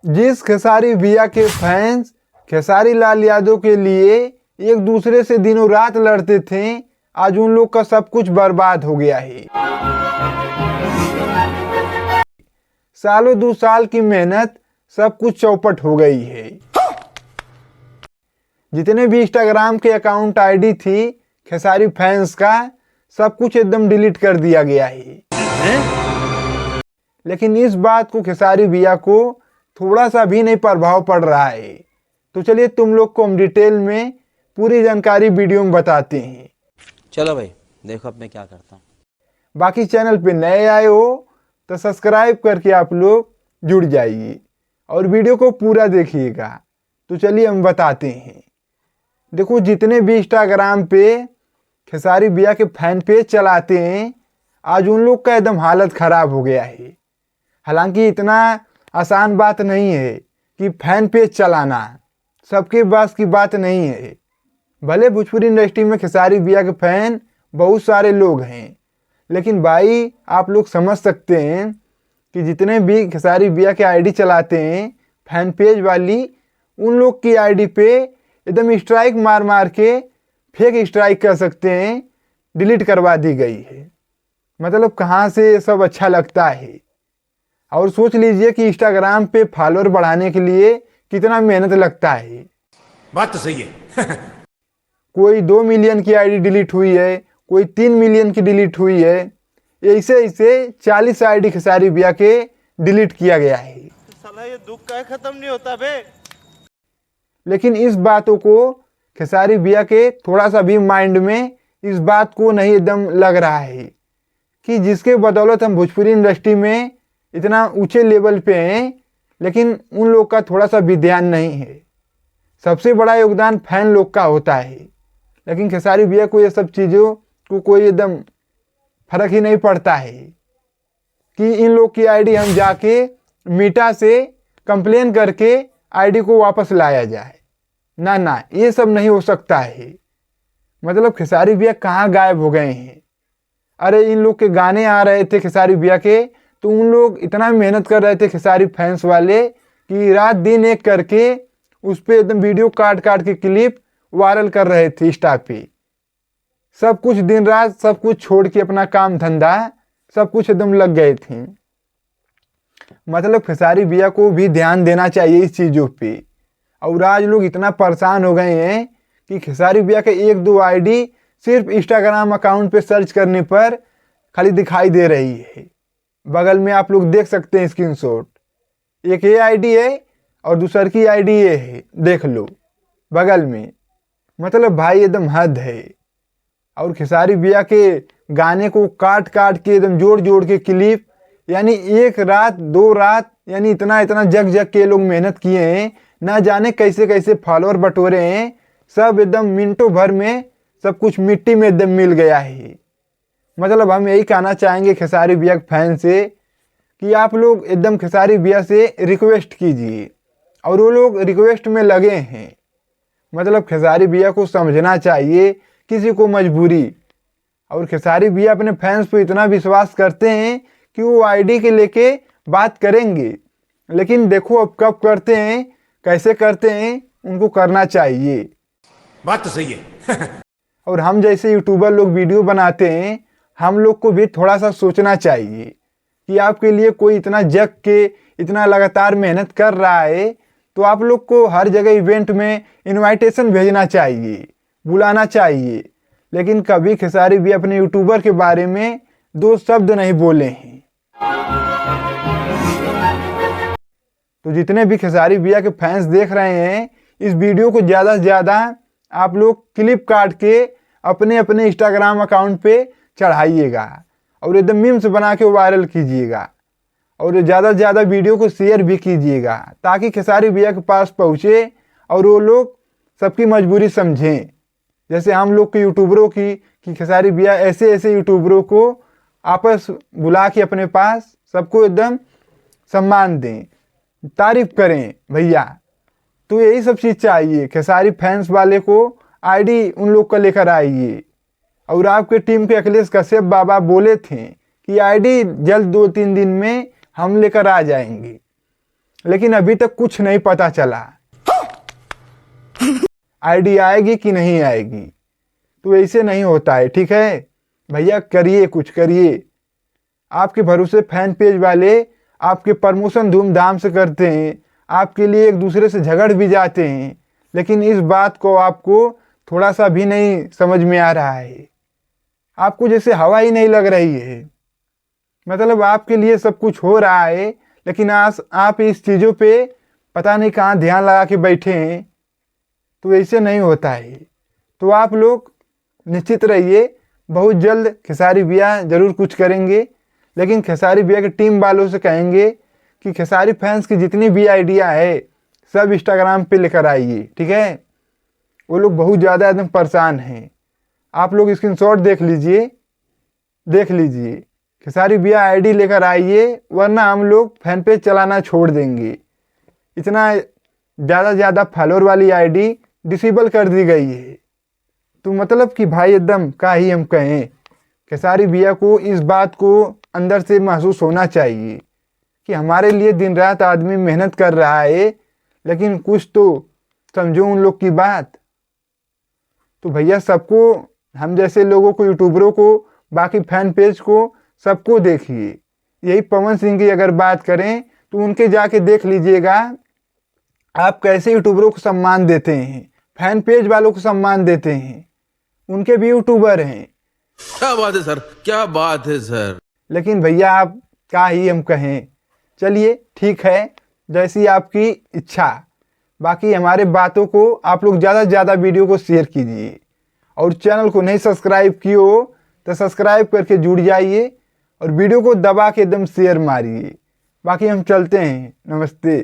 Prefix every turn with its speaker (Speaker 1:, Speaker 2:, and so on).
Speaker 1: जिस खेसारी भैया के फैंस खेसारी लाल यादव के लिए एक दूसरे से दिनों रात लड़ते थे, आज उन लोग का सब कुछ बर्बाद हो गया है। सालों 2 साल की मेहनत सब कुछ चौपट हो गई है। जितने भी इंस्टाग्राम के अकाउंट आईडी थी खेसारी फैंस का, सब कुछ एकदम डिलीट कर दिया गया है। लेकिन इस बात को खेसारी भैया को थोड़ा सा भी नहीं प्रभाव पड़ रहा है। तो चलिए तुम लोग को हम डिटेल में पूरी जानकारी वीडियो में बताते हैं।
Speaker 2: चलो भाई देखो अब मैं क्या करता हूँ।
Speaker 1: बाकी चैनल पे नए आए हो तो सब्सक्राइब करके आप लोग जुड़ जाइए और वीडियो को पूरा देखिएगा। तो चलिए हम बताते हैं। देखो, जितने भी इंस्टाग्राम पे खेसारी भैया के फैन पेज चलाते हैं, आज उन लोग का एकदम हालत ख़राब हो गया है। हालांकि इतना आसान बात नहीं है कि फैन पेज चलाना, सबके बस की बात नहीं है। भले भोजपुरी इंडस्ट्री में खेसारी भैया के फैन बहुत सारे लोग हैं, लेकिन भाई आप लोग समझ सकते हैं कि जितने भी खेसारी भैया के आईडी चलाते हैं फैन पेज वाली, उन लोग की आईडी पे एकदम स्ट्राइक मार मार के फेक स्ट्राइक कर सकते हैं, डिलीट करवा दी गई है। मतलब कहाँ से ये सब अच्छा लगता है। और सोच लीजिए कि इंस्टाग्राम पे फॉलोअर बढ़ाने के लिए कितना मेहनत लगता है।
Speaker 3: बात तो सही है।
Speaker 1: कोई 2 मिलियन की आईडी डिलीट हुई है, कोई 3 मिलियन की डिलीट हुई है। ऐसे ऐसे 40 आईडी खेसारी भैया के डिलीट किया गया है।
Speaker 4: साला ये दुख का खत्म नहीं होता बे।
Speaker 1: लेकिन इस बातों को खेसारी भैया के थोड़ा सा भी माइंड में इस बात को नहीं एकदम लग रहा है कि जिसके बदौलत हम भोजपुरी इंडस्ट्री में इतना ऊंचे लेवल पे हैं, लेकिन उन लोग का थोड़ा सा भी ध्यान नहीं है। सबसे बड़ा योगदान फैन लोग का होता है, लेकिन खेसारी भैया को ये सब चीज़ों को कोई एकदम फर्क ही नहीं पड़ता है कि इन लोग की आईडी हम जाके मीटा से कंप्लेन करके आईडी को वापस लाया जाए। ना ना, ये सब नहीं हो सकता है। मतलब खेसारी भैया कहाँ गायब हो गए हैं। अरे इन लोग के गाने आ रहे थे खेसारी भैया के, तो उन लोग इतना मेहनत कर रहे थे खेसारी फैंस वाले कि रात दिन एक करके उस पर एकदम वीडियो काट काट के क्लिप वायरल कर रहे थे इंस्टा पे। सब कुछ दिन रात सब कुछ छोड़ के अपना काम धंधा सब कुछ एकदम लग गए थे। मतलब खेसारी भैया को भी ध्यान देना चाहिए इस चीज़ों पे। और आज लोग इतना परेशान हो गए हैं कि खेसारी भैया के 1-2 आईडी सिर्फ इंस्टाग्राम अकाउंट पे सर्च करने पर खाली दिखाई दे रही है। बगल में आप लोग देख सकते हैं स्क्रीनशॉट। एक ये आईडी है और दूसर की आईडी ये है, देख लो बगल में। मतलब भाई एकदम हद है। और खेसारी भैया के गाने को काट काट के एकदम जोड़ जोड़ के क्लिप, यानी 1 रात 2 रात, यानी इतना इतना जग जग के लोग मेहनत किए हैं। ना जाने कैसे कैसे फॉलोअर बटोरे हैं। सब एकदम मिनटों भर में सब कुछ मिट्टी में एकदम मिल गया है। मतलब हम यही कहना चाहेंगे खेसारी भैया के फैन से कि आप लोग एकदम खेसारी भैया से रिक्वेस्ट कीजिए, और वो लोग रिक्वेस्ट में लगे हैं। मतलब खेसारी भैया को समझना चाहिए किसी को मजबूरी। और खेसारी भैया अपने फैंस पे इतना विश्वास करते हैं कि वो आईडी के लेके बात करेंगे, लेकिन देखो अब कब करते हैं, कैसे करते हैं, उनको करना चाहिए।
Speaker 3: बात तो सही है।
Speaker 1: और हम जैसे यूट्यूबर लोग वीडियो बनाते हैं, हम लोग को भी थोड़ा सा सोचना चाहिए कि आपके लिए कोई इतना जग के इतना लगातार मेहनत कर रहा है, तो आप लोग को हर जगह इवेंट में इनविटेशन भेजना चाहिए, बुलाना चाहिए। लेकिन कभी खेसारी भी अपने यूट्यूबर के बारे में 2 शब्द नहीं बोले हैं। तो जितने भी खेसारी भैया के फैंस देख रहे हैं, इस वीडियो को ज़्यादा से ज़्यादा आप लोग क्लिप काट के अपने अपने इंस्टाग्राम अकाउंट पे चढ़ाइएगा और एकदम मीम्स बना के वायरल कीजिएगा। और ज़्यादा से ज़्यादा वीडियो को शेयर भी कीजिएगा, ताकि खेसारी भैया के पास पहुँचे और वो लोग सबकी मजबूरी समझें। जैसे हम लोग के यूट्यूबरों की, कि खेसारी भैया ऐसे ऐसे यूट्यूबरों को आपस बुला के अपने पास सबको एकदम सम्मान दें, तारीफ करें भैया। तो यही सब चीज़ चाहिए। खेसारी फैंस वाले को आईडी उन लोग का लेकर आइए। और आपके टीम के अखिलेश कश्यप बाबा बोले थे कि आईडी जल्द 2-3 दिन में हम लेकर आ जाएंगे। लेकिन अभी तक कुछ नहीं पता चला आईडी आएगी कि नहीं आएगी। तो ऐसे नहीं होता है, ठीक है भैया, करिए कुछ करिए। आपके भरोसे फैन पेज वाले आपके प्रमोशन धूमधाम से करते हैं, आपके लिए एक दूसरे से झगड़ भी जाते हैं, लेकिन इस बात को आपको थोड़ा सा भी नहीं समझ में आ रहा है। आपको जैसे हवा ही नहीं लग रही है। मतलब आपके लिए सब कुछ हो रहा है, लेकिन आप इस चीज़ों पे पता नहीं कहाँ ध्यान लगा के बैठे हैं। तो ऐसे नहीं होता है। तो आप लोग निश्चित रहिए, बहुत जल्द खेसारी भैया ज़रूर कुछ करेंगे। लेकिन खेसारी भैया की टीम वालों से कहेंगे कि खेसारी फैंस की जितनी भी आइडिया है सब इंस्टाग्राम पे लेकर आइए, ठीक है। वो लोग बहुत ज़्यादा एकदम परेशान हैं। आप लोग स्क्रीनशॉट देख लीजिए। खेसारी भैया आईडी लेकर आइए, वरना हम लोग फैन पेज चलाना छोड़ देंगे। इतना ज़्यादा फॉलोअर वाली आईडी डिसेबल कर दी गई है। तो मतलब कि भाई एकदम क्या ही हम कहें, खेसारी भैया को इस बात को अंदर से महसूस होना चाहिए कि हमारे लिए दिन रात आदमी मेहनत कर रहा है, लेकिन कुछ तो समझो उन लोग की बात। तो भैया सबको, हम जैसे लोगों को, यूट्यूबरों को, बाकी फैन पेज को, सबको देखिए। यही पवन सिंह की अगर बात करें तो उनके जाके देख लीजिएगा आप कैसे यूट्यूबरों को सम्मान देते हैं, फैन पेज वालों को सम्मान देते हैं। उनके भी यूट्यूबर हैं।
Speaker 5: क्या बात है सर, क्या बात है सर।
Speaker 1: लेकिन भैया आप क्या ही हम कहें। चलिए ठीक है, जैसी आपकी इच्छा। बाकी हमारे बातों को आप लोग ज़्यादा से ज़्यादा वीडियो को शेयर कीजिए, और चैनल को नहीं सब्सक्राइब किए हो तो सब्सक्राइब करके जुड़ जाइए, और वीडियो को दबा के एकदम शेयर मारिए। बाकी हम चलते हैं, नमस्ते।